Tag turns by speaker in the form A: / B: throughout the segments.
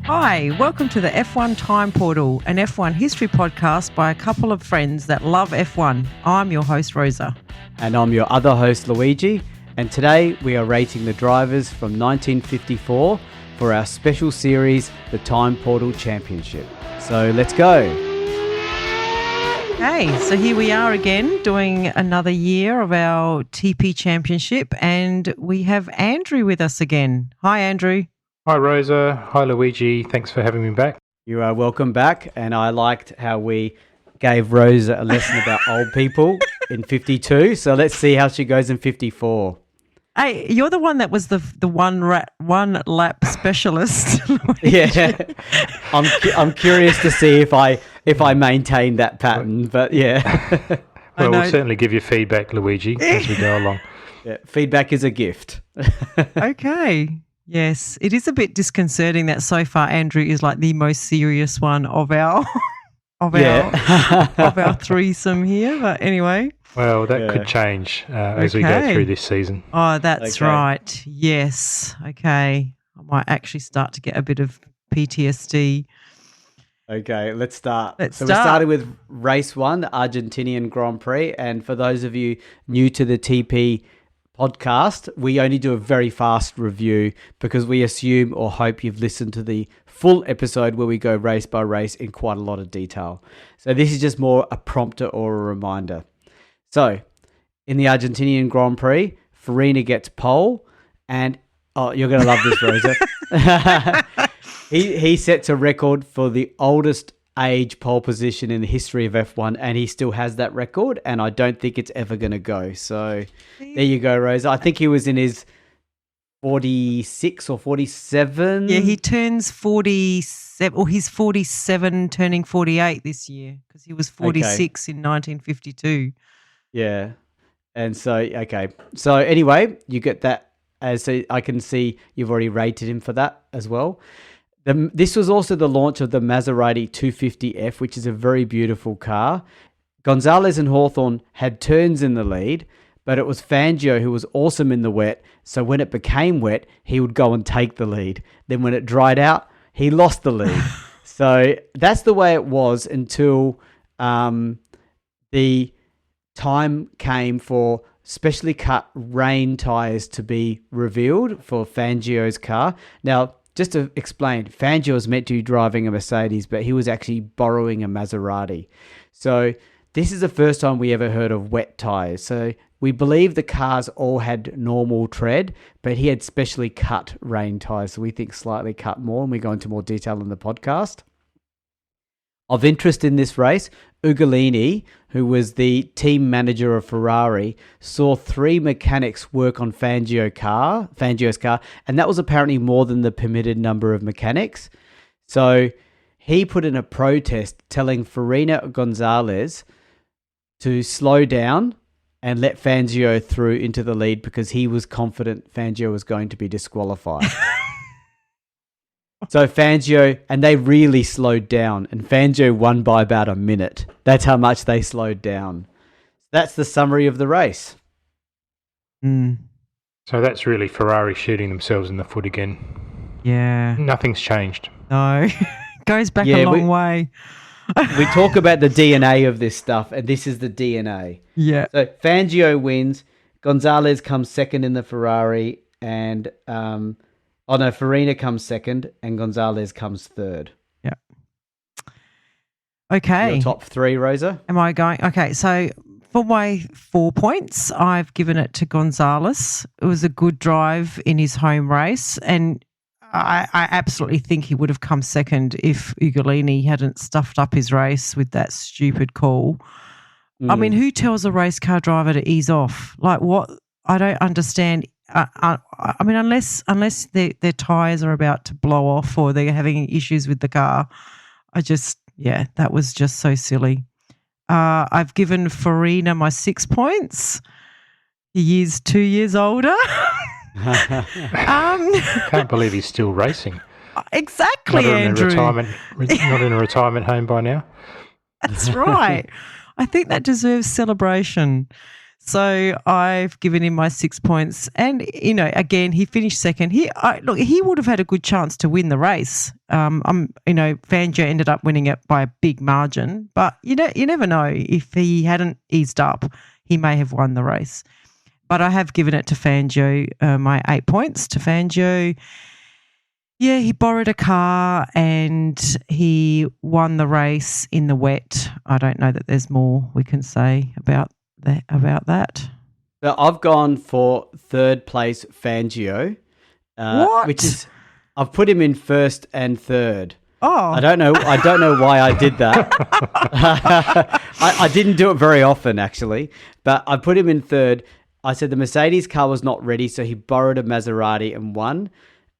A: Hi, welcome to the F1 Time Portal, an F1 history podcast by a couple of friends that love F1. I'm your host, Rosa.
B: And I'm your other host, Luigi. And today we are rating the drivers from 1954 for our special series, the Time Portal Championship. So let's go.
A: Hey, so here we are again doing another year of our TP Championship, and we have Andrew with us again. Hi, Andrew.
C: Hi, Rosa. Hi, Luigi. Thanks for having me back.
B: You are welcome back. And I liked how we gave Rosa a lesson about old people in 52. So let's see how she goes in 54.
A: Hey, you're the one that was the one lap specialist.
B: Yeah, I'm curious to see if I maintain that pattern, but yeah.
C: Well, we'll certainly give you feedback, Luigi, as we go along.
B: Yeah, feedback is a gift.
A: Okay. Yes, it is a bit disconcerting that so far Andrew is like the most serious one of our of our threesome here. But anyway.
C: Well, that could change as we go through this season.
A: Oh, that's right. Yes. Okay. I might actually start to get a bit of PTSD.
B: Okay, let's start. We started with race 1, the Argentinian Grand Prix. And for those of you new to the TP podcast, we only do a very fast review because we assume or hope you've listened to the full episode where we go race by race in quite a lot of detail. So this is just more a prompter or a reminder. So, in the Argentinian Grand Prix, Farina gets pole, and you're going to love this, Rosa. He sets a record for the oldest age pole position in the history of F1, and he still has that record, and I don't think it's ever going to go. So, there you go, Rosa. I think he was in his 46 or 47.
A: Yeah, he turns 47, or he's 47 turning 48 this year, because he was 46 in 1952.
B: Yeah. And so, okay. So anyway, you get that as I can see you've already rated him for that as well. This was also the launch of the Maserati 250F, which is a very beautiful car. Gonzalez and Hawthorne had turns in the lead, but it was Fangio who was awesome in the wet. So when it became wet, he would go and take the lead. Then when it dried out, he lost the lead. So that's the way it was until the time came for specially cut rain tyres to be revealed for Fangio's car. Now, just to explain, Fangio was meant to be driving a Mercedes, but he was actually borrowing a Maserati. So this is the first time we ever heard of wet tyres. So we believe the cars all had normal tread, but he had specially cut rain tyres. So we think slightly cut more, and we go into more detail in the podcast. Of interest in this race, Ugolini, who was the team manager of Ferrari, saw 3 mechanics work on Fangio's car, and that was apparently more than the permitted number of mechanics. So he put in a protest telling Farina Gonzalez to slow down and let Fangio through into the lead because he was confident Fangio was going to be disqualified. So Fangio, and they really slowed down, and Fangio won by about a minute. That's how much they slowed down. That's the summary of the race.
A: Mm.
C: So that's really Ferrari shooting themselves in the foot again.
A: Yeah.
C: Nothing's changed.
A: No. Goes back a long way.
B: We talk about the DNA of this stuff, and this is the DNA.
A: Yeah.
B: So Fangio wins. Gonzalez comes second in the Ferrari, and Farina comes second, and Gonzalez comes third.
A: Yeah. Okay.
B: Your top 3, Rosa?
A: Am I going? Okay, so for my 4 points, I've given it to Gonzalez. It was a good drive in his home race, and I absolutely think he would have come second if Ugolini hadn't stuffed up his race with that stupid call. I mean, who tells a race car driver to ease off? Like, what? I don't understand. I mean, unless their tyres are about to blow off or they're having issues with the car, that was just so silly. I've given Farina my 6 points. He is 2 years older.
C: Can't believe he's still racing.
A: Exactly, Andrew.
C: Not in a retirement home by now.
A: That's right. I think that deserves celebration. So I've given him my 6 points, and again, he finished second. He would have had a good chance to win the race. Fangio ended up winning it by a big margin, but you never know. If he hadn't eased up, he may have won the race. But I have given it to Fangio, my 8 points to Fangio. Yeah, he borrowed a car and he won the race in the wet. I don't know that there's more we can say about that.
B: So I've gone for third place Fangio.
A: What?
B: Which is, I've put him in first and third.
A: Oh,
B: I don't know why I did that. I didn't do it very often, actually, but I put him in third. I said the Mercedes car was not ready, so he borrowed a Maserati and won.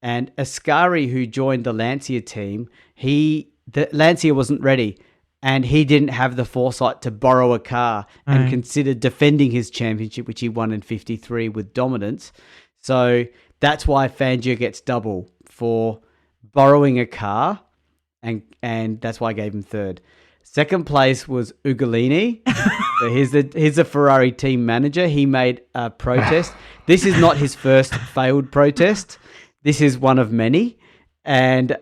B: And Ascari, who joined the Lancia team, the Lancia wasn't ready. And he didn't have the foresight to borrow a car and considered defending his championship, which he won in 53 with dominance. So that's why Fangio gets double for borrowing a car, and that's why I gave him third. Second place was Ugolini. So he's the Ferrari team manager. He made a protest. This is not his first failed protest. This is one of many. And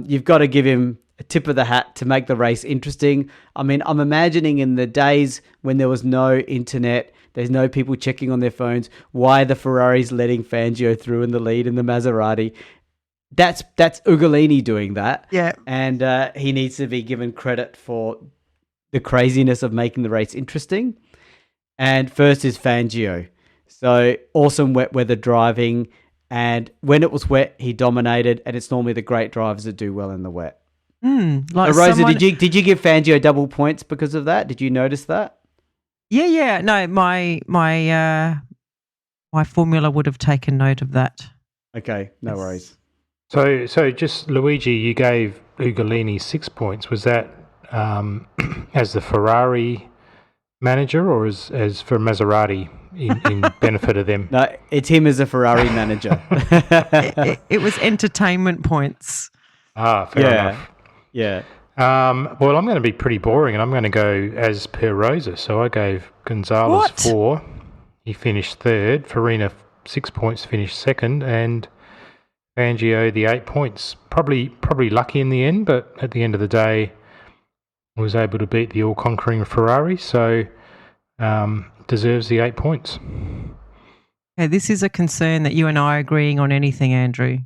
B: you've got to give him a tip of the hat to make the race interesting. I mean, I'm imagining in the days when there was no internet, there's no people checking on their phones, why the Ferrari's letting Fangio through in the lead in the Maserati. That's Ugolini doing that.
A: Yeah.
B: And he needs to be given credit for the craziness of making the race interesting. And first is Fangio. So awesome wet weather driving. And when it was wet, he dominated. And it's normally the great drivers that do well in the wet. Rosa, did you give Fangio double points because of that? Did you notice that?
A: Yeah. No, my formula would have taken note of that.
B: Okay, no worries.
C: So just Luigi, you gave Ugolini 6 points. Was that as the Ferrari manager or as for Maserati in benefit of them?
B: No, it's him as a Ferrari manager.
A: It was entertainment points.
C: Fair enough.
B: Yeah.
C: Well, I'm going to be pretty boring, and I'm going to go as per Rosa. So I gave Gonzalez 4. He finished third. Farina 6 points, finished second, and Fangio the 8 points. Probably lucky in the end, but at the end of the day, was able to beat the all-conquering Ferrari. So deserves the 8 points.
A: Okay, this is a concern that you and I are agreeing on anything, Andrew.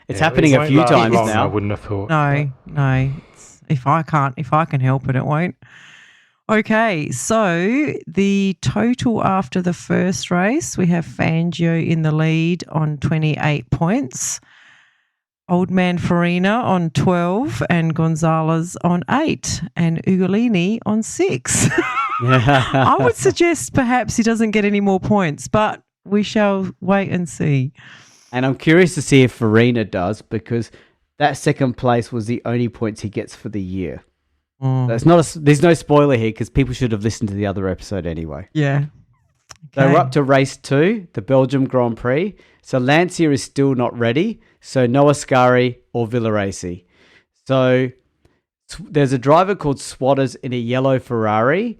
B: It's happening a few times now.
C: I wouldn't have thought.
A: No. If I can help it, it won't. Okay, so the total after the first race, we have Fangio in the lead on 28 points, Old Man Farina on 12, and Gonzalez on 8, and Ugolini on 6. I would suggest perhaps he doesn't get any more points, but we shall wait and see.
B: And I'm curious to see if Farina does, because that second place was the only points he gets for the year. There's no spoiler here because people should have listened to the other episode anyway.
A: Yeah.
B: Okay. So we're up to race 2, the Belgium Grand Prix. So Lancia is still not ready. So no Ascari or Villaraci. So there's a driver called Swatters in a yellow Ferrari.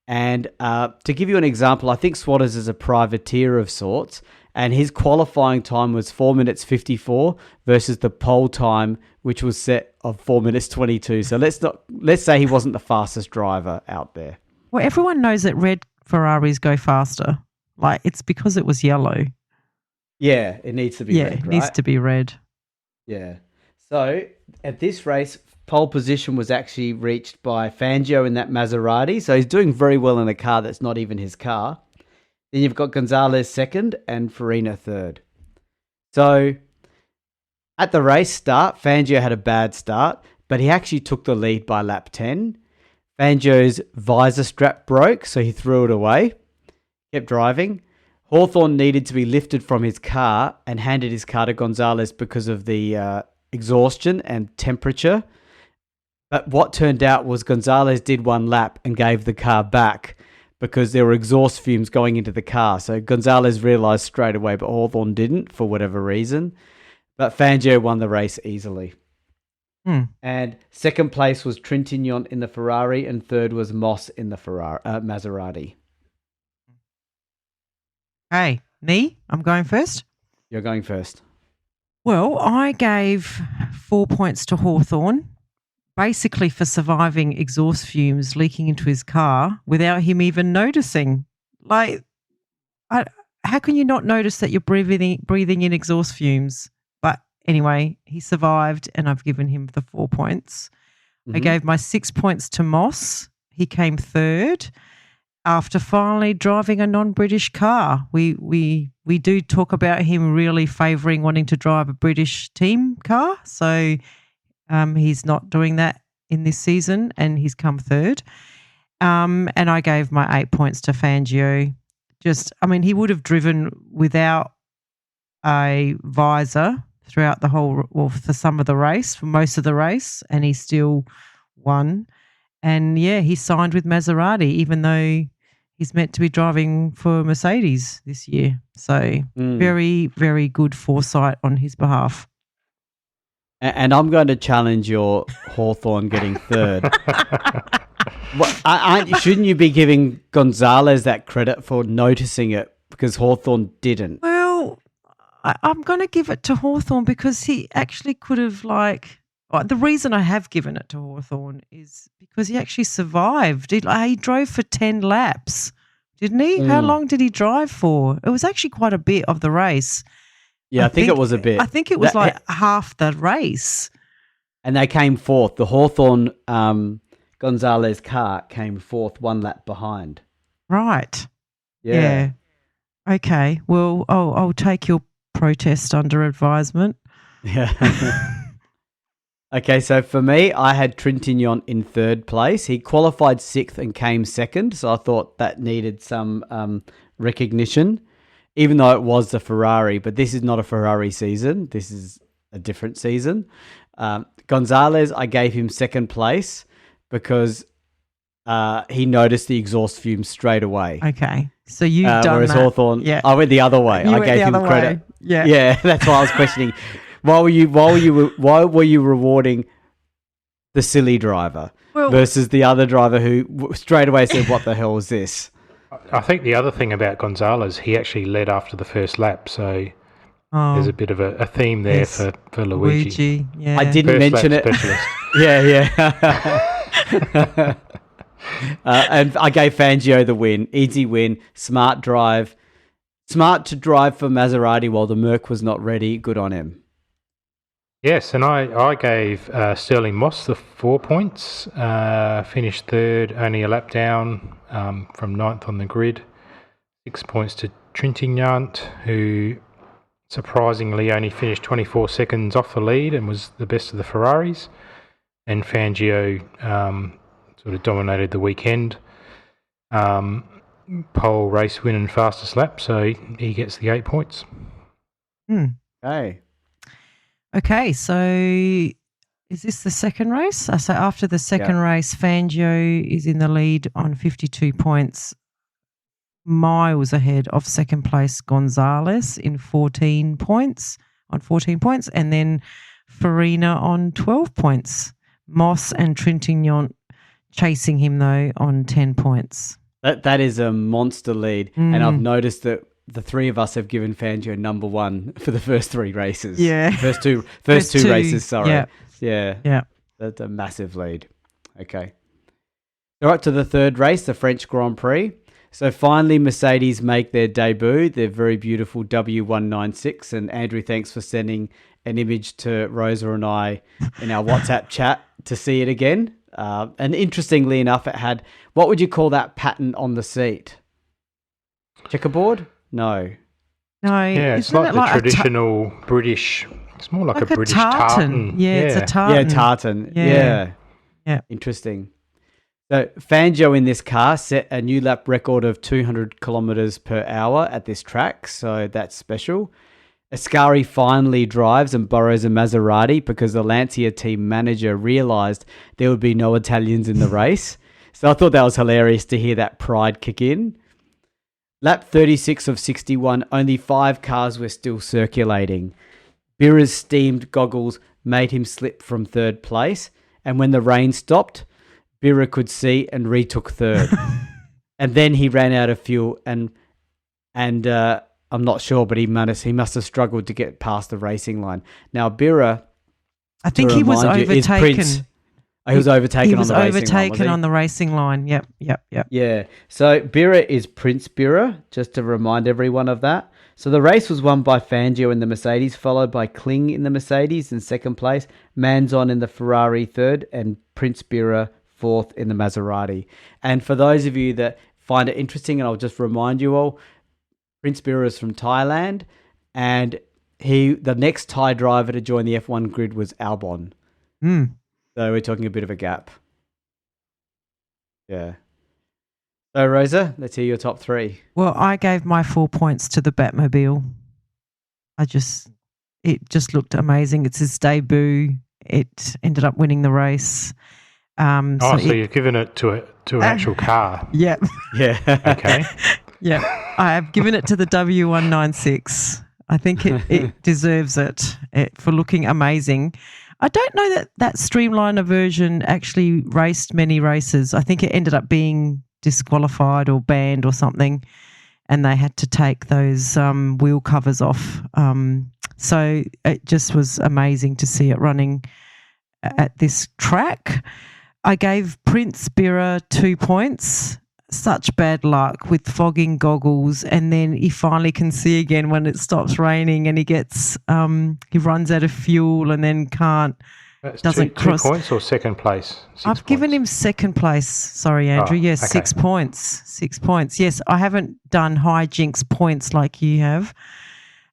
B: And to give you an example, I think Swatters is a privateer of sorts. And his qualifying time was 4 minutes 54 versus the pole time, which was set of 4 minutes 22. So let's say he wasn't the fastest driver out there.
A: Well, everyone knows that red Ferraris go faster. It's because it was yellow.
B: Yeah, it needs to be red, right?
A: It needs to be red.
B: Yeah. So at this race, pole position was actually reached by Fangio in that Maserati. So he's doing very well in a car that's not even his car. Then you've got Gonzalez second and Farina third. So at the race start, Fangio had a bad start, but he actually took the lead by lap 10. Fangio's visor strap broke, so he threw it away, kept driving. Hawthorne needed to be lifted from his car and handed his car to Gonzalez because of the exhaustion and temperature. But what turned out was Gonzalez did one lap and gave the car back because there were exhaust fumes going into the car. So Gonzalez realised straight away, but Hawthorne didn't for whatever reason. But Fangio won the race easily. And second place was Trintignant in the Ferrari, and third was Moss in the Maserati.
A: Hey, me? I'm going first.
B: You're going first.
A: Well, I gave 4 points to Hawthorn, basically for surviving exhaust fumes leaking into his car without him even noticing. Like, how can you not notice that you're breathing in exhaust fumes? But anyway, he survived, and I've given him the 4 points. I gave my 6 points to Moss. He came third after finally driving a non-British car. We do talk about him really favouring wanting to drive a British team car, so he's not doing that in this season, and he's come third. And I gave my 8 points to Fangio. He would have driven without a visor throughout the whole, well, for some of the race, for most of the race, and he still won. And yeah, he signed with Maserati, even though he's meant to be driving for Mercedes this year. So very, very good foresight on his behalf.
B: And I'm going to challenge your Hawthorn getting third. Shouldn't you be giving Gonzalez that credit for noticing it because Hawthorn didn't?
A: Well, I'm going to give it to Hawthorn because he actually could have the reason I have given it to Hawthorn is because he actually survived. He drove for 10 laps, didn't he? How long did he drive for? It was actually quite a bit of the race.
B: Yeah, I think it was a bit.
A: I think it was half the race.
B: And they came fourth. The Hawthorn Gonzalez car came fourth, 1 lap behind.
A: Right.
B: Yeah.
A: Okay. Well, I'll take your protest under advisement.
B: Yeah. Okay, so for me, I had Trintignant in third place. He qualified 6th and came second, so I thought that needed some recognition, even though it was the Ferrari. But this is not a Ferrari season. This is a different season. Gonzalez, I gave him second place because he noticed the exhaust fumes straight away.
A: Okay, so you've done
B: whereas
A: that.
B: Hawthorn, I went the other way. I gave him credit.
A: Way. Yeah,
B: yeah, that's why I was questioning. Why were you rewarding the silly driver versus the other driver who straight away said, "What the hell is this?"
C: I think the other thing about Gonzalez, he actually led after the first lap, so there's a bit of a theme there for Luigi.
A: Yeah.
B: I didn't mention it.
C: Specialist.
B: Yeah. And I gave Fangio the win. Easy win. Smart drive. Smart to drive for Maserati while the Merc was not ready. Good on him.
C: Yes, and I gave Sterling Moss the 4 points, finished third, only a lap down from 9th on the grid. 6 points to Trintignant, who surprisingly only finished 24 seconds off the lead and was the best of the Ferraris. And Fangio sort of dominated the weekend. Pole, race win and fastest lap, so he gets the 8 points.
B: Hey.
A: Okay, so is this the second race? So after the second race, Fangio is in the lead on 52 points, miles ahead of second place Gonzalez in 14 points, and then Farina on 12 points. Moss and Trintignant chasing him, though, on 10 points.
B: That is a monster lead, and I've noticed that the three of us have given Fangio number 1 for the first 3 races.
A: Yeah.
B: First two races, sorry. Yeah. That's a massive lead. Okay. All right, to the third race, the French Grand Prix. So finally, Mercedes make their debut, their very beautiful W196. And Andrew, thanks for sending an image to Rosa and I in our WhatsApp chat to see it again. And interestingly enough, it had, what would you call that pattern on the seat? Checkerboard? No.
C: Yeah, it's like the traditional British. It's more like a British tartan.
A: Yeah, it's a tartan.
B: Yeah, tartan. Yeah. Interesting. So Fangio in this car set a new lap record of 200 kilometers per hour at this track, so that's special. Ascari finally drives and borrows a Maserati because the Lancia team manager realised there would be no Italians in the race. So I thought that was hilarious to hear that pride kick in. Lap 36 of 61, only 5 cars were still circulating. Birra's steamed goggles made him slip from third place, and when the rain stopped, Birra could see and retook third. And then he ran out of fuel and and I'm not sure, but he must have struggled to get past the racing line. Now, Birra,
A: I think he was overtaken.
B: He was overtaken on the racing line.
A: He was overtaken on the racing line. Yep.
B: Yeah. So Birra is Prince Birra, just to remind everyone of that. So the race was won by Fangio in the Mercedes, followed by Kling in the Mercedes in second place, Manzon in the Ferrari third, and Prince Birra fourth in the Maserati. And for those of you that find it interesting, and I'll just remind you all, Prince Birra is from Thailand, and the next Thai driver to join the F1 grid was Albon. So we're talking a bit of a gap. Yeah. So, Rosa, let's hear your top three.
A: Well, I gave my 4 points to the Batmobile. It just looked amazing. It's his debut. It ended up winning the race.
C: So you've given it to an actual car.
A: Yep.
B: Yeah.
C: Okay.
A: Yep. I have given it to the W196. I think it deserves it for looking amazing. I don't know that Streamliner version actually raced many races. I think it ended up being disqualified or banned or something, and they had to take those wheel covers off. So it just was amazing to see it running at this track. I gave Prince Birra 2 points. Such bad luck with fogging goggles, and then he finally can see again when it stops raining, and he gets he runs out of fuel and then doesn't cross.
C: 2 points or second place?
A: I've given him second place. Sorry, Andrew. Yes, okay. 6 points. 6 points. Yes, I haven't done hijinks points like you have.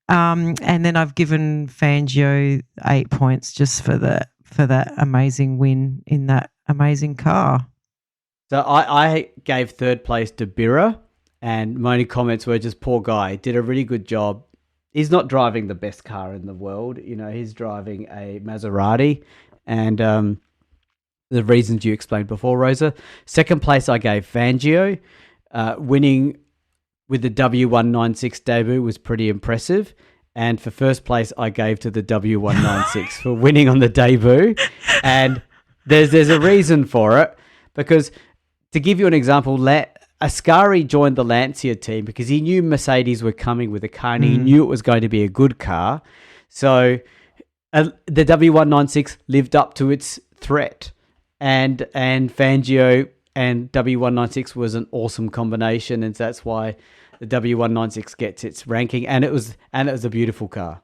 A: And then I've given Fangio 8 points just for that amazing win in that amazing car.
B: So I gave third place to Birra, and my only comments were just poor guy, did a really good job. He's not driving the best car in the world. You know, he's driving a Maserati, and the reasons you explained before, Rosa. Second place I gave Fangio. Winning with the W196 debut was pretty impressive. And for first place, I gave to the W196 for winning on the debut. And there's a reason for it, because to give you an example, Ascari joined the Lancia team because he knew Mercedes were coming with a car, and he knew it was going to be a good car. So the W196 lived up to its threat, and Fangio and W196 was an awesome combination, and that's why the W196 gets its ranking, and it was a beautiful car.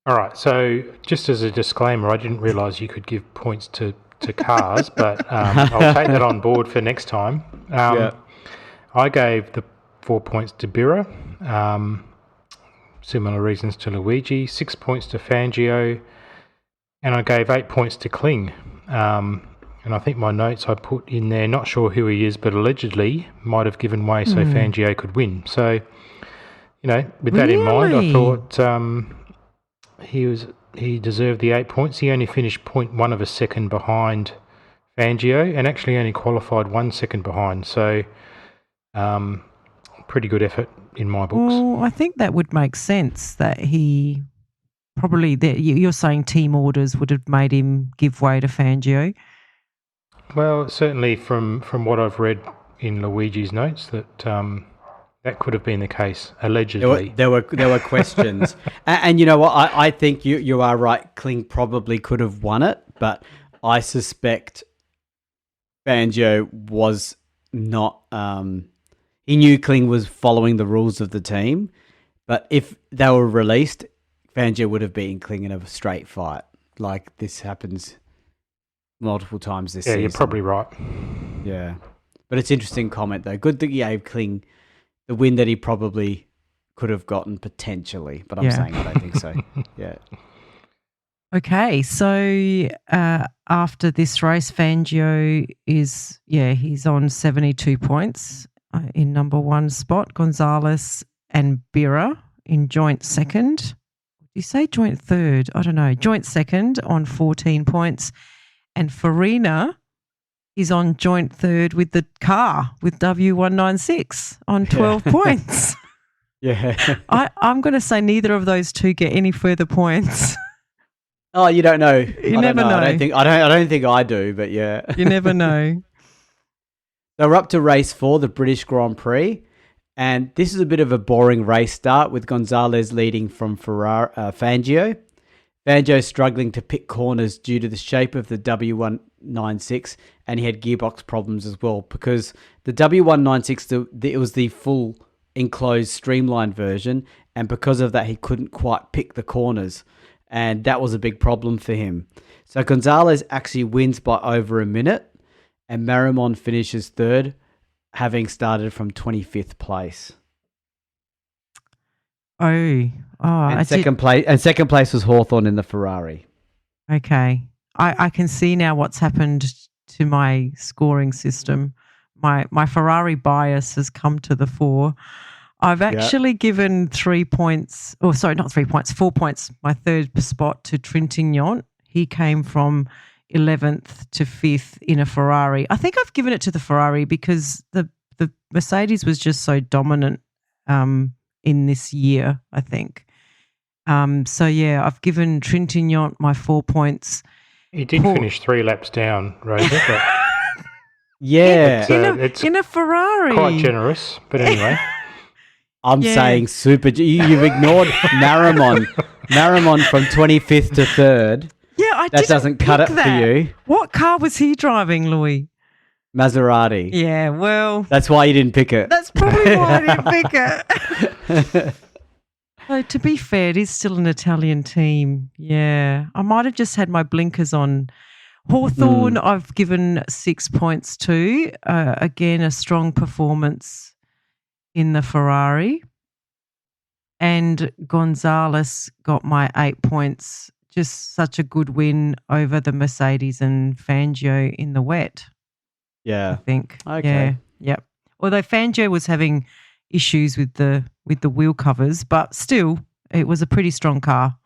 C: All right, so just as a disclaimer, I didn't realise you could give points to cars, but I'll take that on board for next time. I gave the 4 points to Birra, similar reasons to Luigi, 6 points to Fangio, and I gave 8 points to Kling. And I think my notes I put in there, not sure who he is, but allegedly might have given way so Fangio could win. So, with that in mind, I thought he deserved the 8 points. He only finished 0.1 of a second behind Fangio, and actually only qualified 1 second behind. So, pretty good effort in my books.
A: Well, I think that would make sense that he probably, you're saying team orders would have made him give way to Fangio.
C: Well, certainly from what I've read in Luigi's notes, that could have been the case, allegedly.
B: There were questions. And you know what? I think you are right. Kling probably could have won it, but I suspect Fangio was not... he knew Kling was following the rules of the team, but if they were released, Fangio would have beaten Kling in a straight fight. Like this happens multiple times this season.
C: Yeah, you're probably right.
B: Yeah. But it's interesting comment, though. Good that he gave Kling the win that he probably could have gotten potentially, but I'm saying I don't think so. Yeah.
A: Okay, so after this race, Fangio he's on 72 points in number one spot. Gonzalez and Birra in joint second. Did you say joint third? I don't know. Joint second on 14 points. And Farina is on joint third with the car, with W196 on 12 points.
B: Yeah.
A: I'm going to say neither of those two get any further points.
B: Oh, you don't know.
A: You never know.
B: I don't think I do, but yeah.
A: You never know.
B: So we're up to race 4, the British Grand Prix. And this is a bit of a boring race start with Gonzalez leading from Fangio. Fangio struggling to pick corners due to the shape of the W196, and he had gearbox problems as well because the W196, it was the full enclosed streamlined version, and because of that, he couldn't quite pick the corners, and that was a big problem for him. So Gonzalez actually wins by over a minute, and Marimon finishes third, having started from 25th place. And second place was Hawthorn in the Ferrari.
A: Okay. I can see now what's happened to my scoring system. My Ferrari bias has come to the fore. I've actually given 3 points, not 3 points, 4 points, my third spot to Trintignant. He came from 11th to 5th in a Ferrari. I think I've given it to the Ferrari because the Mercedes was just so dominant in this year, I think. I've given Trintignant my 4 points.
C: He did finish 3 laps down, Rosa. But
B: it's
A: in a Ferrari.
C: Quite generous, but anyway.
B: I'm saying super. You've ignored Marimon. Marimon from 25th to 3rd.
A: Yeah,
B: that doesn't cut it for you.
A: What car was he driving, Louis?
B: Maserati.
A: Yeah, well.
B: That's why you didn't pick it.
A: That's probably why I didn't pick it. So to be fair, it is still an Italian team. Yeah. I might have just had my blinkers on. Hawthorn, I've given 6 points to. Again, a strong performance in the Ferrari. And Gonzalez got my 8 points. Just such a good win over the Mercedes and Fangio in the wet.
B: Yeah.
A: I think.
B: Okay.
A: Yeah. Yep. Although Fangio was having issues with the wheel covers, but still, it was a pretty strong car.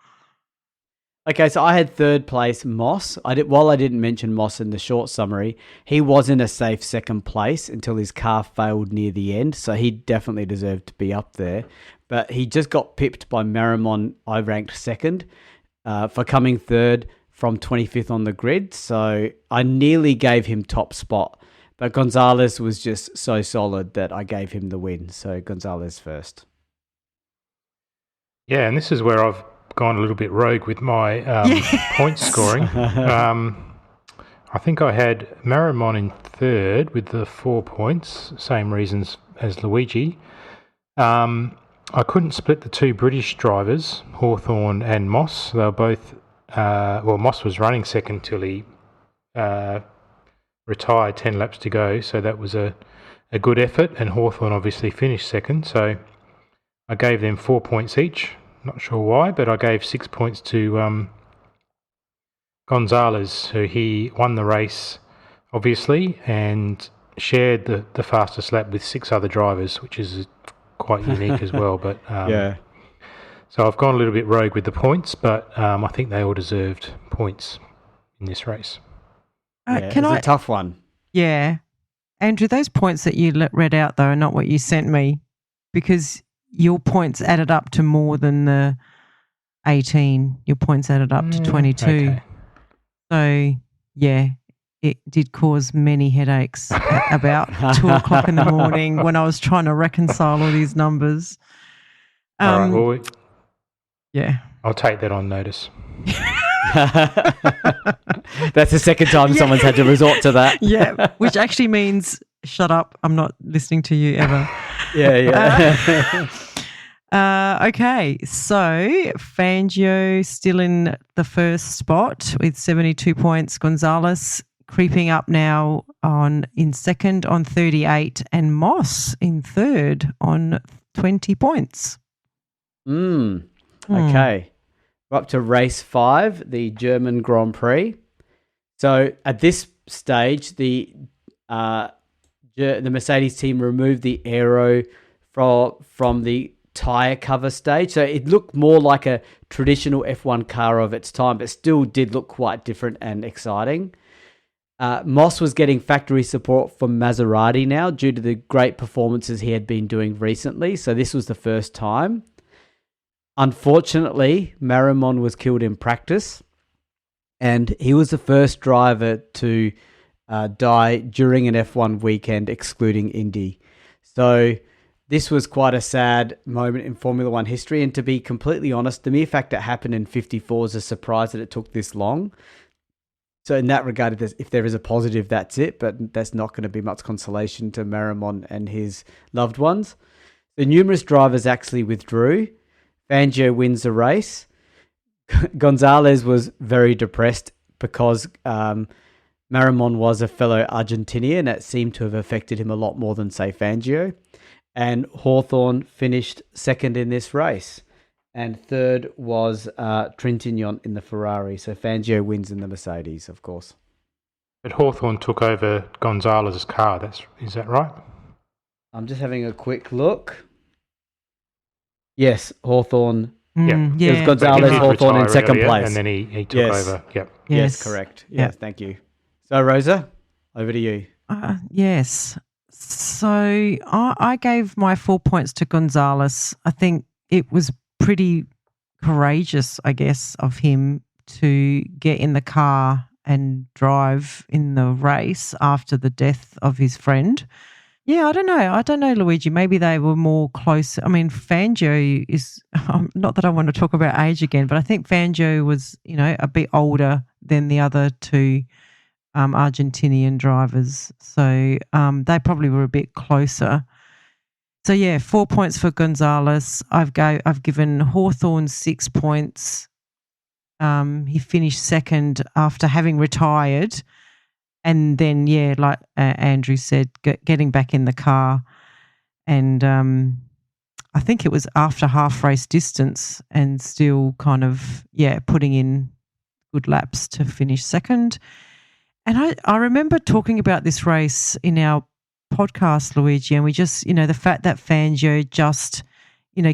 B: Okay, so I had 3rd place Moss. While I didn't mention Moss in the short summary, he was in a safe 2nd place until his car failed near the end, so he definitely deserved to be up there. But he just got pipped by Marimon. I ranked 2nd for coming 3rd from 25th on the grid, so I nearly gave him top spot. But Gonzalez was just so solid that I gave him the win. So Gonzalez first.
C: Yeah, and this is where I've gone a little bit rogue with my point scoring. I think I had Marimon in 3rd with the 4 points, same reasons as Luigi. I couldn't split the 2 British drivers, Hawthorn and Moss. They were both, Moss was running 2nd till he retired 10 laps to go, so that was a good effort, and Hawthorn obviously finished 2nd, so I gave them 4 points each. Not sure why, but I gave 6 points to Gonzalez, who he won the race, obviously, and shared the fastest lap with 6 other drivers, which is quite unique as well. But so I've gone a little bit rogue with the points, but I think they all deserved points in this race.
B: It's a tough one.
A: Yeah. Andrew, those points that you read out, though, are not what you sent me, because your points added up to more than the 18. Your points added up to 22.
C: Okay.
A: So, yeah, it did cause many headaches at about 2 o'clock in the morning when I was trying to reconcile all these numbers.
C: All right, well,
A: yeah.
C: I'll take that on notice.
B: That's the second time someone's had to resort to that.
A: Yeah, which actually means shut up, I'm not listening to you ever.
B: Yeah.
A: Okay, so Fangio still in the first spot with 72 points. Gonzalez creeping up now in 2nd on 38, and Moss in 3rd on 20 points.
B: Okay. We're up to race 5, the German Grand Prix. So at this stage, the Mercedes team removed the aero from the tyre cover stage. So it looked more like a traditional F1 car of its time, but still did look quite different and exciting. Moss was getting factory support from Maserati now due to the great performances he had been doing recently. So this was the first time. Unfortunately, Marimon was killed in practice, and he was the first driver to die during an F1 weekend, excluding Indy. So this was quite a sad moment in Formula One history. And to be completely honest, the mere fact that it happened in 54 is a surprise that it took this long. So in that regard, if there is a positive, that's it. But that's not going to be much consolation to Marimon and his loved ones. The numerous drivers actually withdrew. Fangio wins the race. Gonzalez was very depressed because Marimon was a fellow Argentinian. That seemed to have affected him a lot more than, say, Fangio. And Hawthorne finished second in this race. And third was Trintignant in the Ferrari. So Fangio wins in the Mercedes, of course.
C: But Hawthorne took over Gonzalez's car. Is that right?
B: I'm just having a quick look. Yes, Hawthorne.
C: Yeah.
B: It was Gonzalez, Hawthorne in second place.
C: And then he took over. Yep.
B: Yes, correct. Yes, thank you. So, Rosa, over to you.
A: Yes. So I gave my 4 points to Gonzalez. I think it was pretty courageous, I guess, of him to get in the car and drive in the race after the death of his friend. Yeah, I don't know, Luigi. Maybe they were more close. I mean, Fangio is not that I want to talk about age again, but I think Fangio was, a bit older than the other two Argentinian drivers. So they probably were a bit closer. So, 4 points for Gonzalez. I've given Hawthorne 6 points. He finished second after having retired. And then, like Andrew said, getting back in the car. And I think it was after half race distance and still kind of, putting in good laps to finish second. And I remember talking about this race in our podcast, Luigi, and we just, the fact that Fangio just,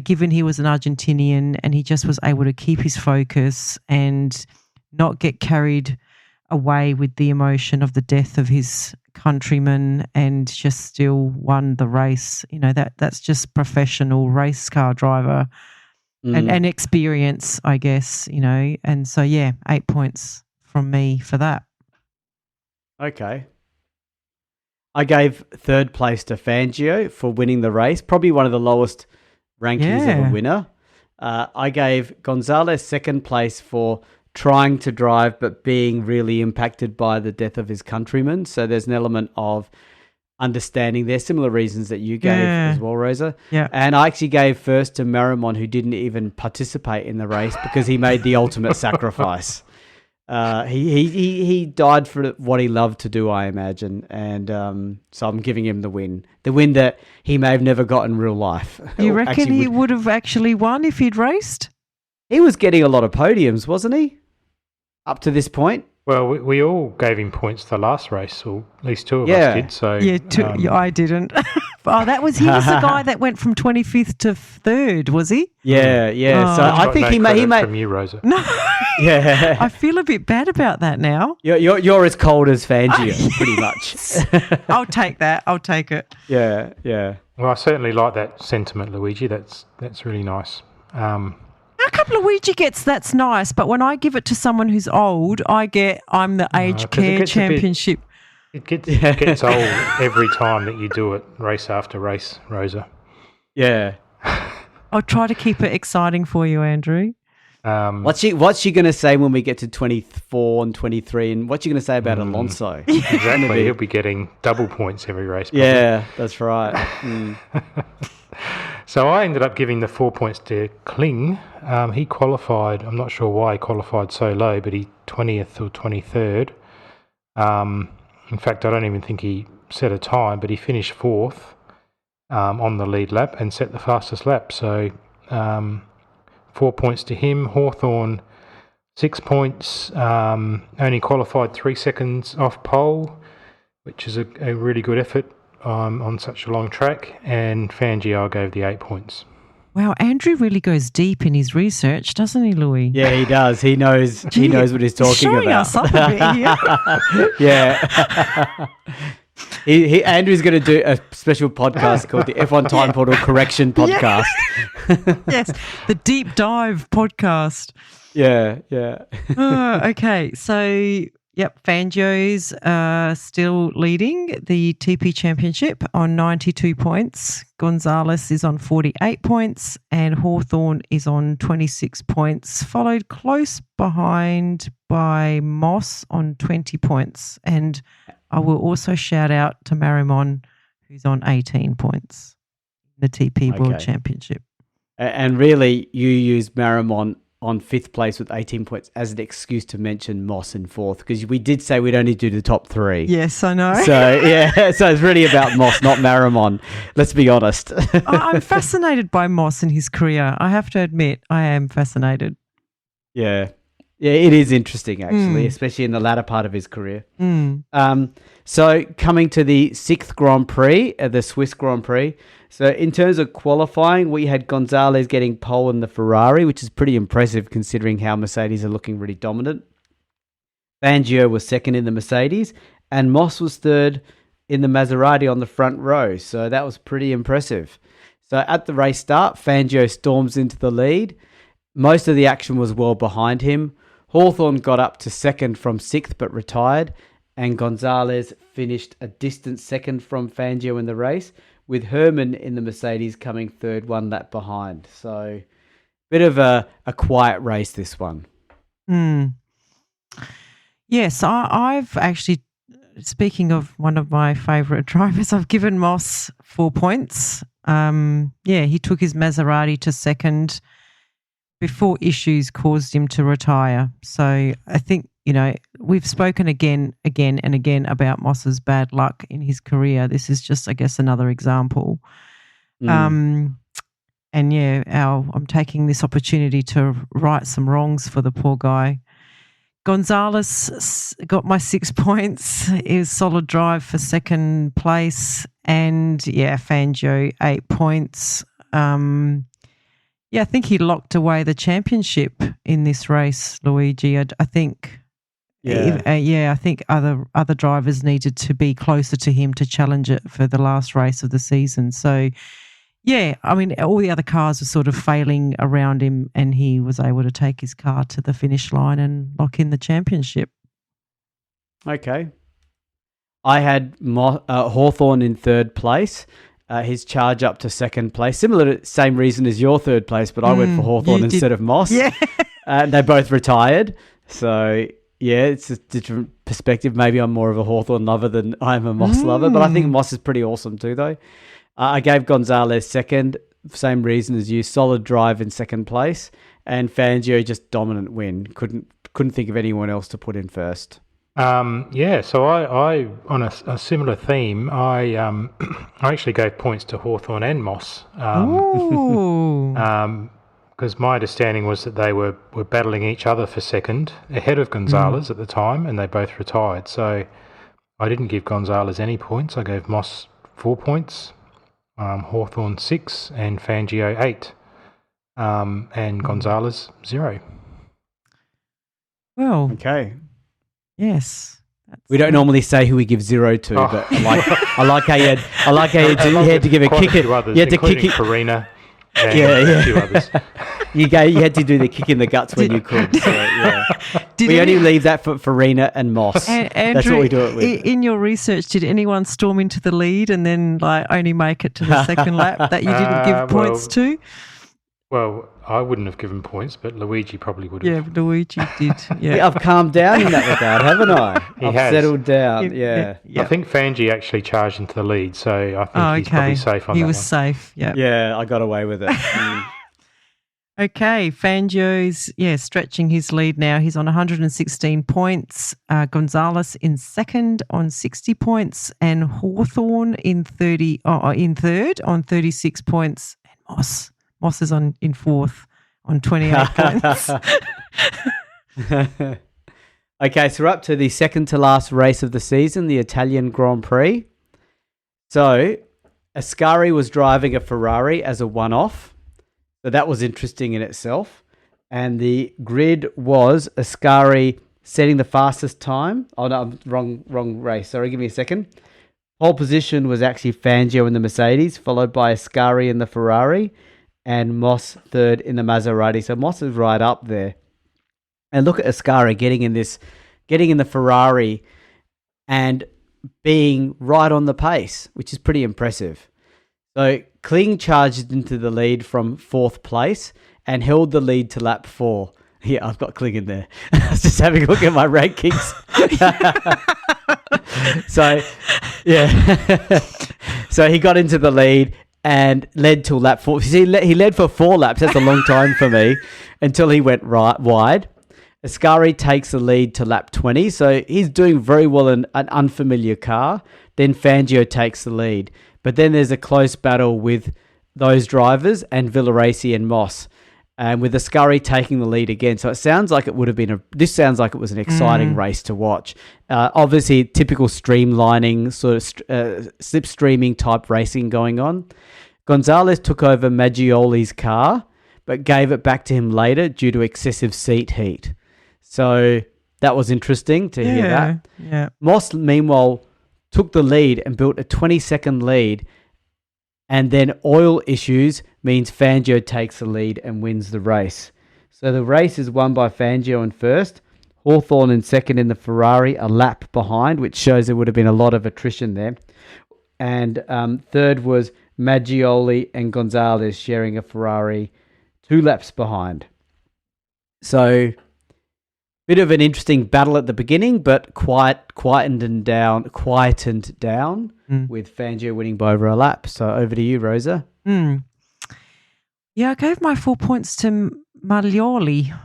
A: given he was an Argentinian and he just was able to keep his focus and not get carried away with the emotion of the death of his countryman and just still won the race. That's just professional race car driver and experience, I guess, and so 8 points from me for that.
B: Okay. I gave third place to Fangio for winning the race, probably one of the lowest rankings of a winner. I gave Gonzalez second place for trying to drive but being really impacted by the death of his countrymen. So there's an element of understanding. There's similar reasons that you gave as well, Rosa.
A: Yeah.
B: And I actually gave first to Marimon, who didn't even participate in the race because he made the ultimate sacrifice. He died for what he loved to do, I imagine. And so I'm giving him the win. The win that he may have never got in real life.
A: You reckon he would have actually won if he'd raced?
B: He was getting a lot of podiums, wasn't he? Up to this point.
C: Well, we all gave him points the last race, or at least two of us did. So
A: I didn't. He was the guy that went from 25th to 3rd, was he?
B: Yeah.
A: Oh.
B: So I think he made
C: from you, Rosa.
A: No.
B: Yeah.
A: I feel a bit bad about that now.
B: You're as cold as Fangio, pretty much.
A: I'll take that. I'll take it.
B: Yeah.
C: Well, I certainly like that sentiment, Luigi. That's really nice.
A: A couple of Luigi gets that's nice, but when I give it to someone who's old, I'm the age care championship.
C: It gets old every time that you do it, race after race, Rosa.
B: Yeah.
A: I'll try to keep it exciting for you, Andrew.
B: What's she going to say when we get to 24 and 23, and what's she going to say about Alonso?
C: Exactly, he'll be getting double points every race. Probably.
B: Yeah, that's right.
C: So I ended up giving the 4 points to Kling. He qualified, I'm not sure why he qualified so low, but he 20th or 23rd. In fact, I don't even think he set a time, but he finished 4th on the lead lap and set the fastest lap. So 4 points to him. Hawthorne, 6 points, only qualified 3 seconds off pole, which is a really good effort on such a long track. And Fangio gave the 8 points.
A: Wow, Andrew really goes deep in his research, doesn't he, Louis?
B: Yeah, he does. He knows. He knows what he's talking
A: showing
B: about.
A: Us up a bit here.
B: Yeah. Andrew's going to do a special podcast called the F1 Time Portal Correction Podcast.
A: Yes, the deep dive podcast.
B: Yeah.
A: Okay, so Yep, Fangio's still leading the TP Championship on 92 points. Gonzalez is on 48 points and Hawthorn is on 26 points, followed close behind by Moss on 20 points. And I will also shout out to Marimon, who's on 18 points in the TP World Championship.
B: And really, you use Marimon on 5th place with 18 points as an excuse to mention Moss in 4th, because we did say we'd only do the top 3.
A: Yes, I know.
B: So, yeah, so it's really about Moss, not Marimon. Let's be honest.
A: I'm fascinated by Moss and his career. I have to admit, I am fascinated.
B: Yeah. Yeah, it is interesting, actually, especially in the latter part of his career. So coming to the 6th Grand Prix, the Swiss Grand Prix. So in terms of qualifying, we had Gonzalez getting pole in the Ferrari, which is pretty impressive considering how Mercedes are looking really dominant. Fangio was 2nd in the Mercedes, and Moss was 3rd in the Maserati on the front row. So that was pretty impressive. So at the race start, Fangio storms into the lead. Most of the action was well behind him. Hawthorn got up to 2nd from 6th but retired, and Gonzalez finished a distant 2nd from Fangio in the race, with Herman in the Mercedes coming 3rd, 1 lap behind. So bit of a quiet race, this one.
A: Yes, I've actually, speaking of one of my favourite drivers, I've given Moss 4 points. He took his Maserati to 2nd before issues caused him to retire. So I think, we've spoken again and again about Moss's bad luck in his career. This is just, I guess, another example. I'm taking this opportunity to right some wrongs for the poor guy. Gonzalez got my 6 points. It was solid drive for 2nd place. And, Fangio, 8 points. I think he locked away the championship in this race, Luigi. I think... I think other drivers needed to be closer to him to challenge it for the last race of the season. So, all the other cars were sort of failing around him and he was able to take his car to the finish line and lock in the championship.
B: Okay. I had Hawthorn in 3rd place. His charge up to 2nd place. Similar to same reason as your 3rd place, but I went for Hawthorn instead of Moss.
A: Yeah.
B: They both retired. So... yeah, it's a different perspective. Maybe I'm more of a Hawthorn lover than I'm a Moss lover, but I think Moss is pretty awesome too, though. I gave Gonzalez 2nd, same reason as you. Solid drive in 2nd place, and Fangio just dominant win. Couldn't think of anyone else to put in 1st.
C: So I on a similar theme, I actually gave points to Hawthorn and Moss. Because my understanding was that they were battling each other for 2nd, ahead of Gonzalez at the time, and they both retired. So I didn't give Gonzalez any points. I gave Moss 4 points, Hawthorn 6, and Fangio 8, and Gonzalez 0.
A: Well,
B: okay.
A: Yes.
B: We don't normally say who we give 0 to, but I like how you had to give a kick it. You had to kick it.
C: Farina. And a few others.
B: You had to do the kick in the guts when you could. So, yeah. We only leave that for Farina and Moss.
A: Andrew,
B: that's what we do it with.
A: In your research, did anyone storm into the lead and then only make it to the 2nd lap that you didn't give points to?
C: Well, I wouldn't have given points, but Luigi probably would have.
A: Yeah, Luigi did. Yeah.
B: I've calmed down in that regard, haven't I? I've settled down. Yeah.
C: I think Fangio actually charged into the lead, so I think he's probably safe on that one.
A: He was safe, yeah.
B: Yeah, I got away with it.
A: Okay, Fangio's, stretching his lead now. He's on 116 points. Gonzalez in 2nd on 60 points, and Hawthorn in 3rd on 36 points. And Moss is in 4th on 28 points.
B: Okay, so we're up to the 2nd to last race of the season, the Italian Grand Prix. So Ascari was driving a Ferrari as a one-off. So that was interesting in itself. And the grid was Ascari setting the fastest time. Oh, no, wrong race. Sorry, give me a second. Pole position was actually Fangio in the Mercedes, followed by Ascari in the Ferrari, and Moss 3rd in the Maserati. So Moss is right up there. And look at Ascari getting in this getting in the Ferrari and being right on the pace, which is pretty impressive. So Kling charged into the lead from 4th place and held the lead to lap 4. Yeah, I've got Kling in there. I was just having a look at my rankings. So, yeah. So he got into the lead and led till lap 4. See, he led for 4 laps. That's a long time for me, until he went wide. Ascari takes the lead to lap 20. So he's doing very well in an unfamiliar car. Then Fangio takes the lead. But then there's a close battle with those drivers and Villaraci and Moss. And with Ascari taking the lead again. So it sounds like it would have been this sounds like it was an exciting race to watch. Obviously, typical streamlining, sort of slipstreaming type racing going on. Gonzalez took over Maggioli's car, but gave it back to him later due to excessive seat heat. So that was interesting to hear that.
A: Yeah.
B: Moss, meanwhile, took the lead and built a 20-second lead. And then oil issues means Fangio takes the lead and wins the race. So the race is won by Fangio in first, Hawthorne in second in the Ferrari, a lap behind, which shows there would have been a lot of attrition there. And third was Maggioli and Gonzalez sharing a Ferrari 2 laps behind. So bit of an interesting battle at the beginning, but quietened down with Fangio winning by over a lap. So over to you, Rosa.
A: Yeah, I gave my 4 points to Maglioli.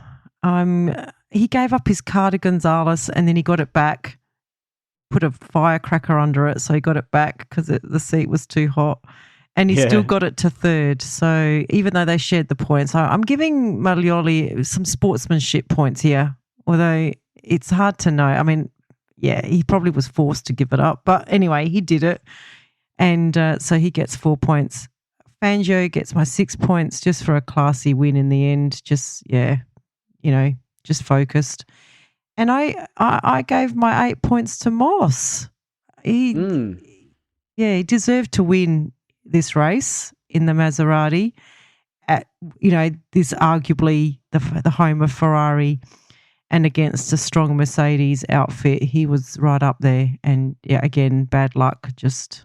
A: He gave up his car to Gonzalez and then he got it back, put a firecracker under it, so he got it back because the seat was too hot. And he still got it to third. So even though they shared the points, I'm giving Maglioli some sportsmanship points here, although it's hard to know. I mean, yeah, he probably was forced to give it up. But anyway, he did it. And so he gets 4 points. Fangio gets my 6 points just for a classy win in the end. Just, just focused. And I gave my 8 points to Moss. He deserved to win this race in the Maserati at, this arguably the home of Ferrari, and against a strong Mercedes outfit. He was right up there. And yeah, again, bad luck. Just,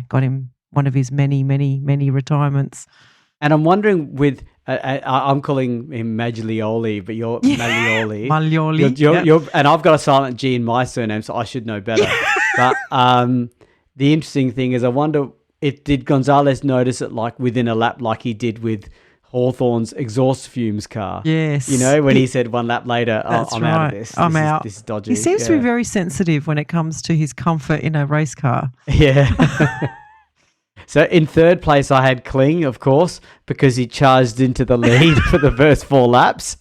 A: got him one of his many, many, many retirements.
B: And I'm wondering I'm calling him Maglioli, but you're Maglioli.
A: Maglioli.
B: And I've got a silent G in my surname, so I should know better. But the interesting thing is, I wonder did Gonzalez notice it like within a lap, like he did with Hawthorne's exhaust fumes car?
A: Yes.
B: When he said 1 lap later, I'm out of this.
A: I'm out.
B: This is dodgy.
A: He seems to be very sensitive when it comes to his comfort in a race car.
B: Yeah. So in third place, I had Kling, of course, because he charged into the lead for the first 4 laps.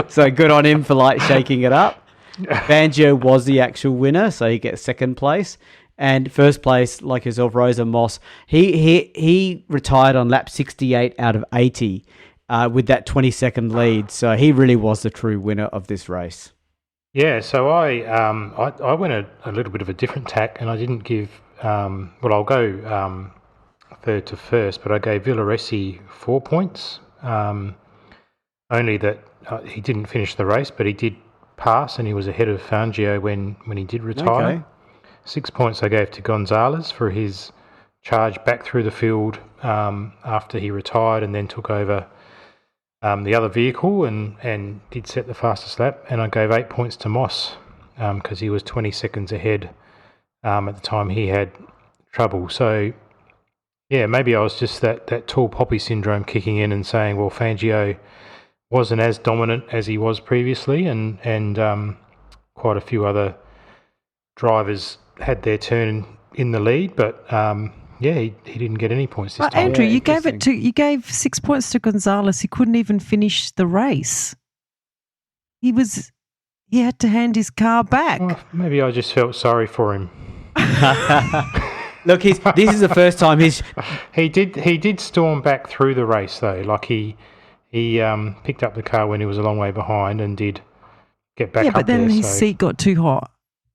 B: So good on him for shaking it up. Fangio was the actual winner, so he gets second place. And first place, like yourself, Rosa, Moss, he retired on lap 68 out of 80 with that 20-second lead. So he really was the true winner of this race.
C: Yeah, so I went a little bit of a different tack, and I didn't give I'll go third to first, but I gave Villaraci 4 points. Only that he didn't finish the race, but he did pass, and he was ahead of Fangio when he did retire. Okay. 6 points I gave to Gonzalez for his charge back through the field after he retired and then took over the other vehicle and did set the fastest lap. And I gave 8 points to Moss because he was 20 seconds ahead at the time he had trouble. So, yeah, maybe I was just that tall poppy syndrome kicking in and saying, well, Fangio wasn't as dominant as he was previously, and quite a few other drivers had their turn in the lead, but he didn't get any points this time.
A: Andrew, you gave 6 points to Gonzalez. He couldn't even finish the race. He had to hand his car back.
C: Well, maybe I just felt sorry for him.
B: Look, this is the first time
C: he did storm back through the race though. Like he picked up the car when he was a long way behind and did get back up there.
A: Yeah, but then his seat got too hot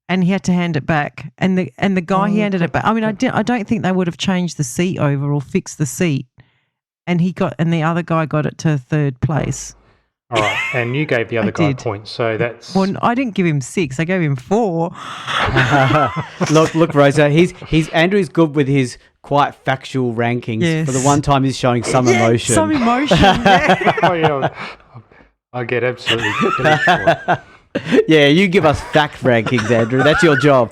A: and he had to hand it back. And the guy he handed it back. I mean, I don't think they would have changed the seat over or fixed the seat. And the other guy got it to third place.
C: All right, and you gave the other guy
A: did.
C: points, so that's...
A: Well, I didn't give him 6. I gave him 4.
B: Look, Rosa. He's Andrew's good with his quite factual rankings.
A: Yes.
B: For the one time, he's showing some emotion.
A: Some emotion. Yeah.
C: Oh, yeah, I get absolutely finished for it.
B: Yeah, you give us fact rankings, Andrew. That's your job.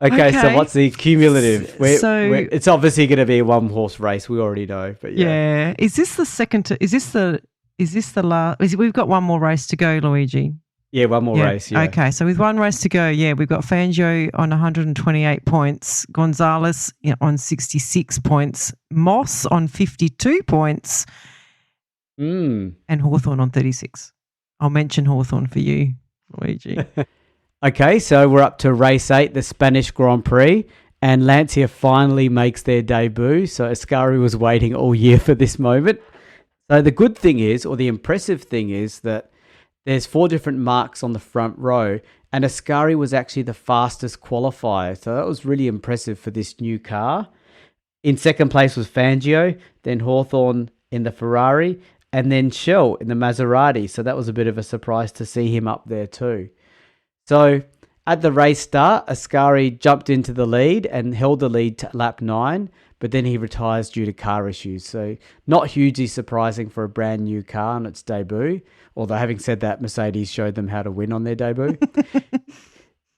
B: Okay, so what's the cumulative? It's obviously going to be a 1-horse race. We already know, but yeah.
A: Yeah. Is this the second? Is this the last? We've got one more race to go, Luigi.
B: Yeah, one more race. Yeah.
A: Okay, so with one race to go, we've got Fangio on 128 points, Gonzalez on 66 points, Moss on 52 points, and Hawthorn on 36. I'll mention Hawthorn for you, Luigi.
B: Okay, so we're up to race 8, the Spanish Grand Prix, and Lancia finally makes their debut. So Ascari was waiting all year for this moment. So the good thing is, or the impressive thing is, that there's 4 different marks on the front row, and Ascari was actually the fastest qualifier. So that was really impressive for this new car. In second place was Fangio, then Hawthorn in the Ferrari, and then Shell in the Maserati. So that was a bit of a surprise to see him up there too. So at the race start, Ascari jumped into the lead and held the lead to lap 9, but then he retires due to car issues. So not hugely surprising for a brand new car on its debut, although having said that, Mercedes showed them how to win on their debut.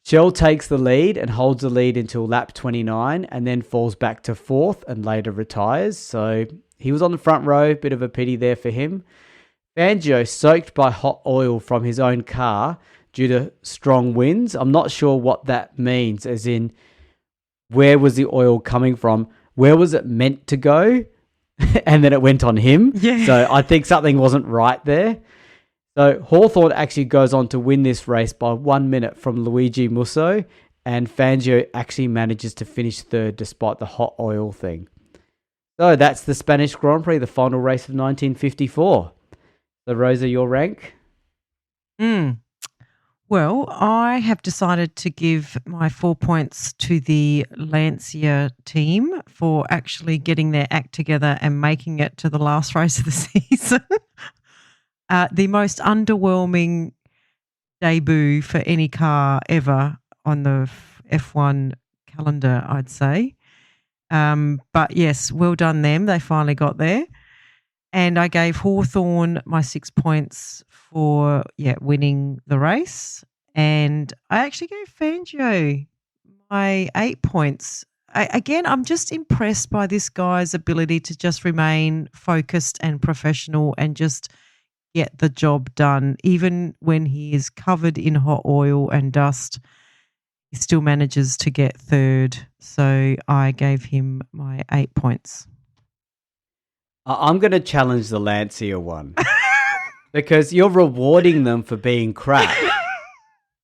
B: Shell takes the lead and holds the lead until lap 29 and then falls back to 4th and later retires. So he was on the front row, bit of a pity there for him. Fangio soaked by hot oil from his own car due to strong winds. I'm not sure what that means, as in where was the oil coming from? Where was it meant to go? And then it went on him.
A: Yeah.
B: So I think something wasn't right there. So Hawthorn actually goes on to win this race by 1 minute from Luigi Musso, and Fangio actually manages to finish 3rd despite the hot oil thing. So that's the Spanish Grand Prix, the final race of 1954. So Rosa, your rank?
A: Well, I have decided to give my 4 points to the Lancia team for actually getting their act together and making it to the last race of the season. The most underwhelming debut for any car ever on the F1 calendar, I'd say. But yes, well done them. They finally got there. And I gave Hawthorn my 6 points for winning the race. And I actually gave Fangio my 8 points. I'm just impressed by this guy's ability to just remain focused and professional and just get the job done. Even when he is covered in hot oil and dust, he still manages to get 3rd. So I gave him my 8 points.
B: I'm going to challenge the Lancia one because you're rewarding them for being crap.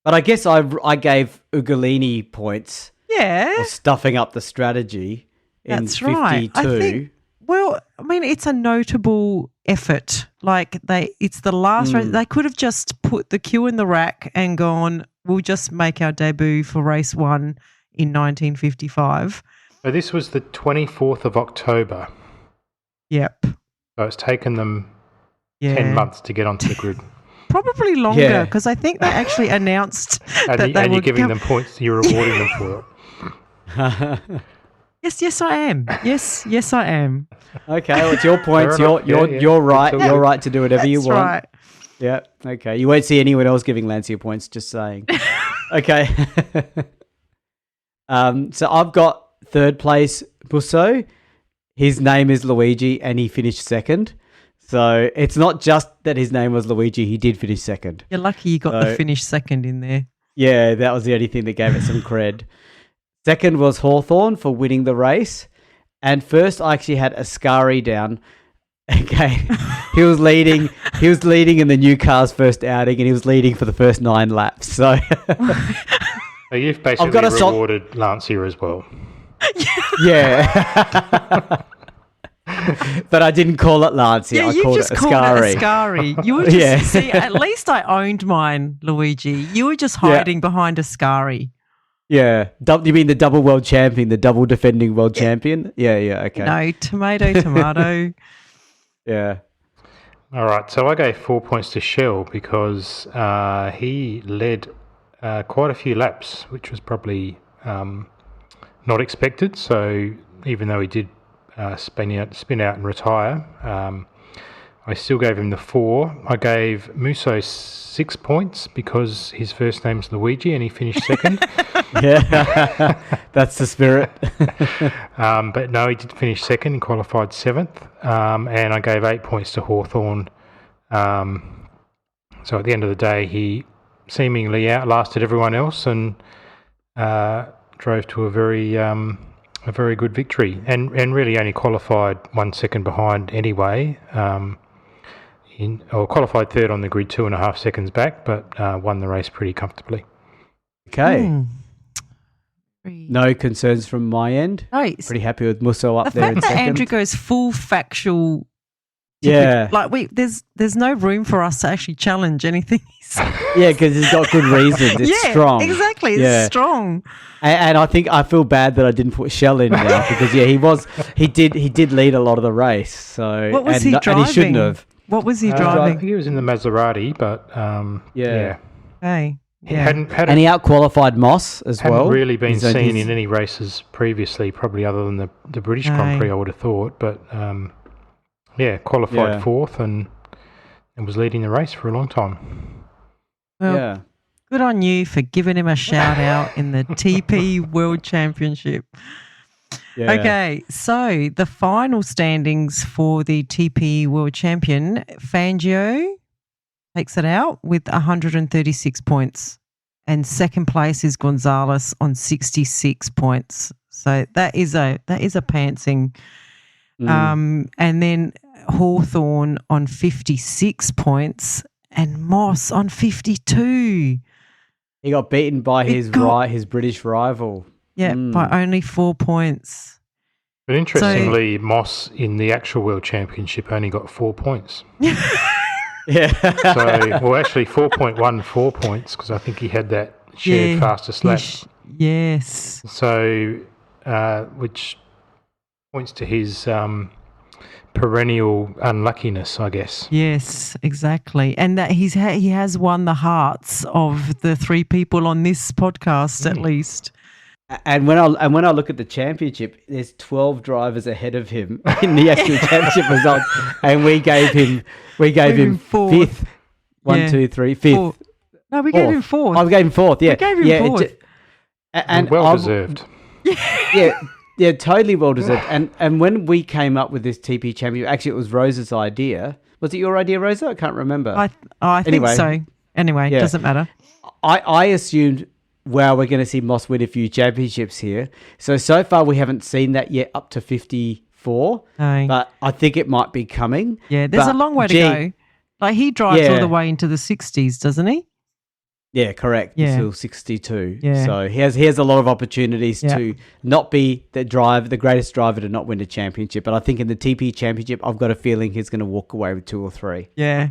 B: But I guess I gave Ugolini points for stuffing up the strategy in
A: That's
B: 52.
A: Right. It's a notable effort. It's the last race. They could have just put the queue in the rack and gone, we'll just make our debut for race 1 in 1955.
C: So this was the 24th of October.
A: Yep.
C: So it's taken them 10 months to get onto the grid.
A: Probably longer because I think they actually announced that they
C: you're giving them points, you're rewarding them for it.
A: Yes, I am. Yes, I am.
B: Okay, well, it's your points. You're right. You're right to do whatever you want.
A: Right.
B: Yeah. Okay. You won't see anyone else giving Lancia points. Just saying. Okay. So I've got 3rd place Busso. His name is Luigi, and he finished 2nd. So it's not just that his name was Luigi; he did finish 2nd.
A: You're lucky you got the finish 2nd in there.
B: Yeah, that was the only thing that gave it some cred. 2nd was Hawthorn for winning the race. And first, I actually had Ascari down. Okay, he was leading in the new car's first outing, and he was leading for the first 9 laps. So,
C: so you've basically rewarded Lancia as well.
B: Yeah. But I didn't call it Lancia. I called it
A: Ascari. You were just see. At least I owned mine, Luigi. You were just hiding behind Ascari.
B: Yeah. You mean the double world champion, the double defending world champion? Yeah. Okay.
A: No, tomato.
B: Yeah.
C: All right, so I gave 4 points to Shell because he led quite a few laps, which was probably not expected. So even though he did spin out and retire, I still gave him the 4. I gave Musso 6 points because his first name's Luigi and he finished second.
B: Yeah, that's the spirit.
C: But no, he did finish second and qualified 7th. And I gave 8 points to Hawthorn. So at the end of the day, he seemingly outlasted everyone else and drove to a very good victory, and really only qualified 1 second behind anyway. Qualified third on the grid, 2.5 seconds back, but won the race pretty comfortably.
B: Okay. No concerns from my end.
A: No,
B: pretty happy with Musso up there in
A: second. The fact that
B: second.
A: Andrew goes full factual.
B: Yeah.
A: Like there's no room for us to actually challenge anything.
B: Yeah, because he's got good reasons. It's strong.
A: Exactly. It's strong.
B: And I think I feel bad that I didn't put Shell in now because he did lead a lot of the race. So
A: what was he driving?
B: And he shouldn't have.
A: What was he
C: I
A: driving?
C: think he was in the Maserati, but yeah.
A: Hey.
C: He
A: Yeah.
B: And he out-qualified Moss as well.
C: Hadn't really been seen in any races previously, probably other than the British Grand Prix, I would have thought. But qualified 4th and was leading the race for a long time.
A: Well, good on you for giving him a shout out in the TP World Championship.
B: Yeah.
A: Okay, so the final standings for the TP World Champion, Fangio takes it out with 136 points, and second place is Gonzalez on 66 points. So that is a pantsing. And then Hawthorn on 56 points and Moss on 52.
B: He got beaten by his British rival.
A: Yeah, by only 4 points.
C: But interestingly, Moss in the actual World Championship only got 4 points.
B: Yeah.
C: Actually 4.14 points because I think he had that shared fastest lap.
A: Yes.
C: So, which points to his perennial unluckiness, I guess.
A: Yes, exactly. And that he has won the hearts of the 3 people on this podcast at least.
B: And when I look at the championship, there's 12 drivers ahead of him in the actual championship result, and we gave him
A: fourth.
B: 5th. 1, 2, 3, 5th.
A: Fourth. No, we gave him 4th.
B: I gave him 4th. Yeah,
A: we gave him 4th.
C: And well deserved.
B: Yeah, totally well deserved. And when we came up with this TP championship, actually it was Rosa's idea. Was it your idea, Rosa? I can't remember.
A: I think so. Anyway, it doesn't matter.
B: I assumed, wow, we're going to see Moss win a few championships here. So far we haven't seen that yet up to 54.
A: No.
B: But I think it might be coming.
A: Yeah, there's a long way to go. Like he drives all the way into the 60s, doesn't he?
B: Yeah, correct.
A: Yeah.
B: Until 62.
A: Yeah.
B: So he has a lot of opportunities to not be the greatest driver to not win a championship. But I think in the TP championship, I've got a feeling he's going to walk away with 2 or 3.
A: Yeah.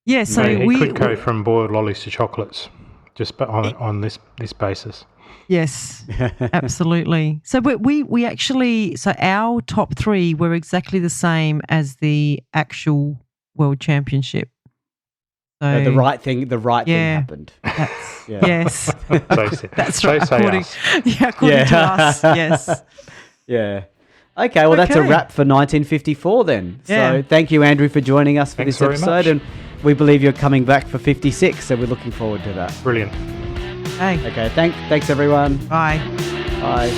A: Yeah, so
C: he could go from boiled lollies to chocolates just on this basis.
A: Yes, absolutely. So we actually, so our top 3 were exactly the same as the actual World Championship. So
B: the right thing happened.
A: Yes, that's right. According to us, yes.
B: Yeah. Okay, well that's a wrap for 1954 then.
A: Yeah.
B: So thank you, Andrew, for joining us for
C: Thanks
B: this episode, and we believe you're coming back for 56. So we're looking forward to that.
C: Brilliant.
A: Hey.
B: Okay. Thanks everyone.
A: Bye.
B: Bye.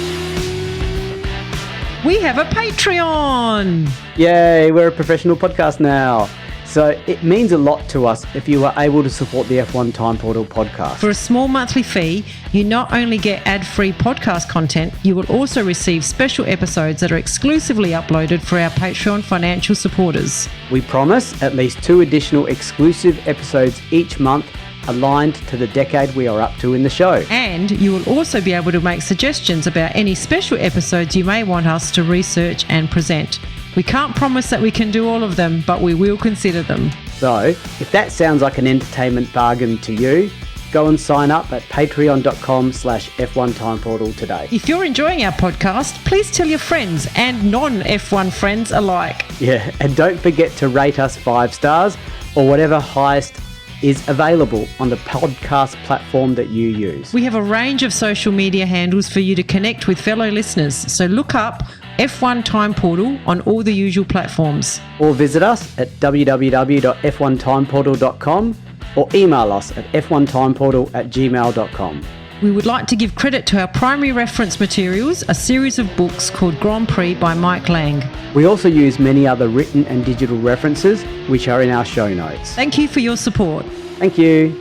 A: We have a Patreon.
B: Yay! We're a professional podcast now. So it means a lot to us if you are able to support the F1 Time Portal podcast.
A: For a small monthly fee, you not only get ad-free podcast content, you will also receive special episodes that are exclusively uploaded for our Patreon financial supporters.
B: We promise at least 2 additional exclusive episodes each month aligned to the decade we are up to in the show.
A: And you will also be able to make suggestions about any special episodes you may want us to research and present. We can't promise that we can do all of them, but we will consider them.
B: So, if that sounds like an entertainment bargain to you, Go and sign up at patreon.com/F1 Time Portal today.
A: If you're enjoying our podcast, please tell your friends and non-F1 friends alike.
B: Yeah, and don't forget to rate us 5 stars or whatever highest is available on the podcast platform that you use.
A: We have a range of social media handles for you to connect with fellow listeners, so look up F1 Time Portal on all the usual platforms.
B: Or visit us at www.f1timeportal.com or email us at f1timeportal@gmail.com.
A: We would like to give credit to our primary reference materials, a series of books called Grand Prix by Mike Lang.
B: We also use many other written and digital references, which are in our show notes.
A: Thank you for your support.
B: Thank you.